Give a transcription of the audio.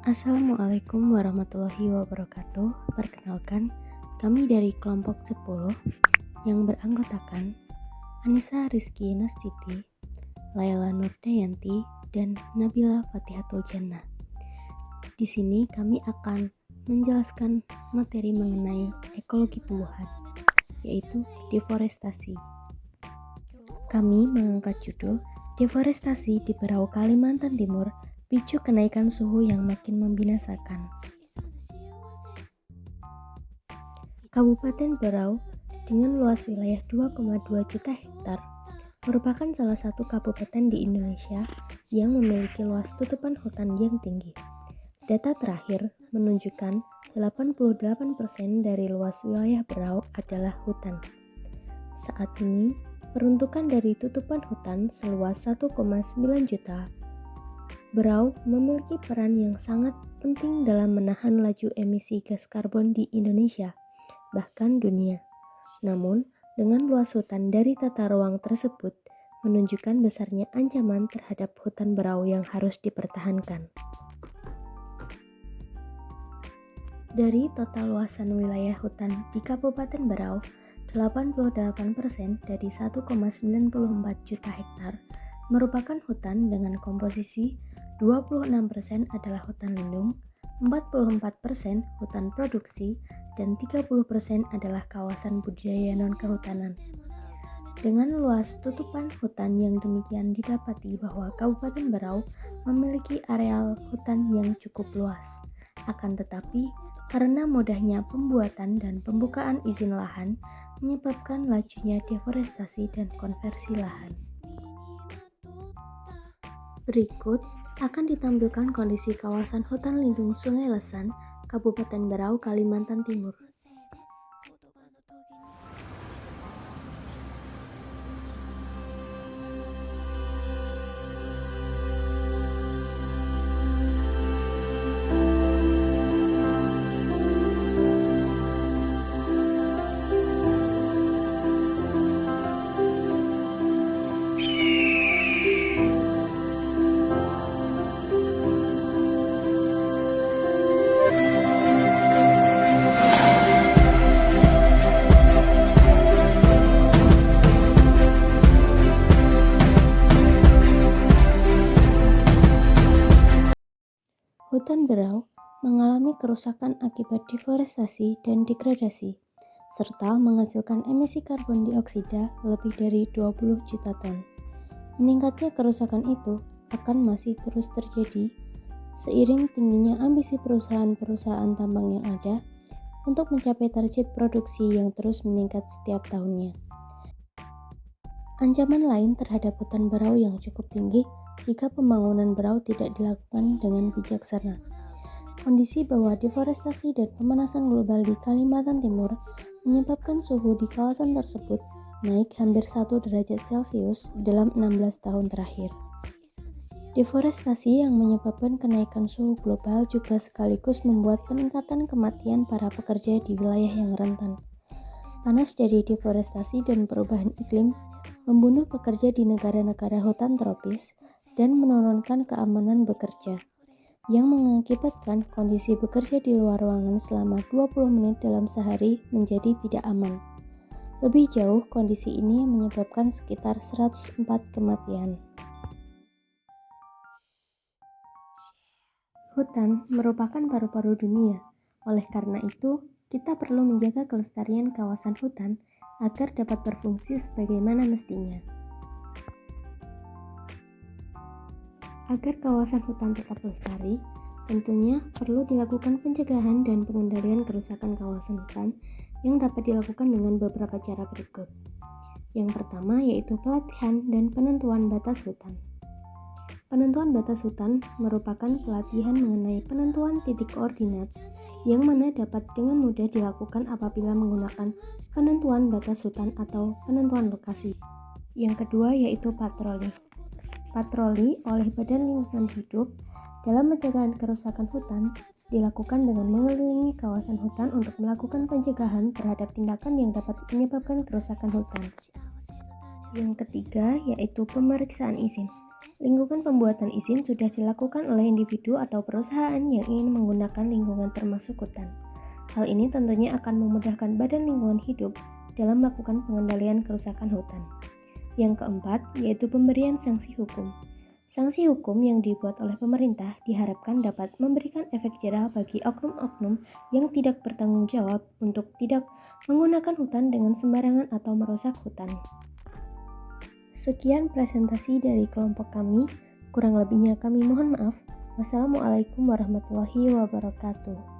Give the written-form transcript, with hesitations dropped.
Assalamualaikum warahmatullahi wabarakatuh. Perkenalkan, kami dari kelompok 10 yang beranggotakan Anissa Rizky Nastiti, Laila Nurdayanti, dan Nabila Fatihatul Jannah. Di sini kami akan menjelaskan materi mengenai ekologi tumbuhan, yaitu deforestasi. Kami mengangkat judul Deforestasi di Berau Kalimantan Timur, picu kenaikan suhu yang makin membinasakan. Kabupaten Berau dengan luas wilayah 2,2 juta hektar merupakan salah satu kabupaten di Indonesia yang memiliki luas tutupan hutan yang tinggi. Data terakhir menunjukkan 88% dari luas wilayah Berau adalah hutan. Saat ini, peruntukan dari tutupan hutan seluas 1,9 juta Berau memiliki peran yang sangat penting dalam menahan laju emisi gas karbon di Indonesia, bahkan dunia. Namun, dengan luas hutan dari tata ruang tersebut menunjukkan besarnya ancaman terhadap hutan Berau yang harus dipertahankan. Dari total luasan wilayah hutan di Kabupaten Berau, 88% dari 1,94 juta hektar merupakan hutan dengan komposisi 26% adalah hutan lindung, 44% hutan produksi, dan 30% adalah kawasan budidaya non-kehutanan. Dengan luas tutupan hutan yang demikian didapati bahwa Kabupaten Berau memiliki areal hutan yang cukup luas. Akan tetapi, karena mudahnya pembuatan dan pembukaan izin lahan, menyebabkan lajunya deforestasi dan konversi lahan. Berikut akan ditampilkan kondisi kawasan hutan lindung Sungai Lesan, Kabupaten Berau, Kalimantan Timur. Hutan Berau mengalami kerusakan akibat deforestasi dan degradasi, serta menghasilkan emisi karbon dioksida lebih dari 20 juta ton. Meningkatnya kerusakan itu akan masih terus terjadi seiring tingginya ambisi perusahaan-perusahaan tambang yang ada untuk mencapai target produksi yang terus meningkat setiap tahunnya. Ancaman lain terhadap hutan Berau yang cukup tinggi jika pembangunan Berau tidak dilakukan dengan bijaksana. Kondisi bahwa deforestasi dan pemanasan global di Kalimantan Timur menyebabkan suhu di kawasan tersebut naik hampir 1 derajat Celcius dalam 16 tahun terakhir. Deforestasi yang menyebabkan kenaikan suhu global juga sekaligus membuat peningkatan kematian para pekerja di wilayah yang rentan. Panas dari deforestasi dan perubahan iklim membunuh pekerja di negara-negara hutan tropis dan menurunkan keamanan bekerja, yang mengakibatkan kondisi bekerja di luar ruangan selama 20 menit dalam sehari menjadi tidak aman. Lebih jauh, kondisi ini menyebabkan sekitar 104 kematian. Hutan merupakan paru-paru dunia. Oleh karena itu, kita perlu menjaga kelestarian kawasan hutan agar dapat berfungsi sebagaimana mestinya. Agar kawasan hutan tetap lestari, tentunya perlu dilakukan pencegahan dan pengendalian kerusakan kawasan hutan yang dapat dilakukan dengan beberapa cara berikut. Yang pertama yaitu pelatihan dan penentuan batas hutan. Penentuan batas hutan merupakan pelatihan mengenai penentuan titik koordinat yang mana dapat dengan mudah dilakukan apabila menggunakan penentuan batas hutan atau penentuan lokasi. Yang kedua yaitu patroli. Patroli oleh Badan Lingkungan Hidup dalam pencegahan kerusakan hutan dilakukan dengan mengelilingi kawasan hutan untuk melakukan pencegahan terhadap tindakan yang dapat menyebabkan kerusakan hutan. Yang ketiga, yaitu pemeriksaan izin. Lingkungan pembuatan izin sudah dilakukan oleh individu atau perusahaan yang ingin menggunakan lingkungan termasuk hutan. Hal ini tentunya akan memudahkan Badan Lingkungan Hidup dalam melakukan pengendalian kerusakan hutan. Yang keempat, yaitu pemberian sanksi hukum. Sanksi hukum yang dibuat oleh pemerintah diharapkan dapat memberikan efek jerah bagi oknum-oknum yang tidak bertanggung jawab untuk tidak menggunakan hutan dengan sembarangan atau merusak hutan. Sekian presentasi dari kelompok kami, kurang lebihnya kami mohon maaf. Wassalamualaikum warahmatullahi wabarakatuh.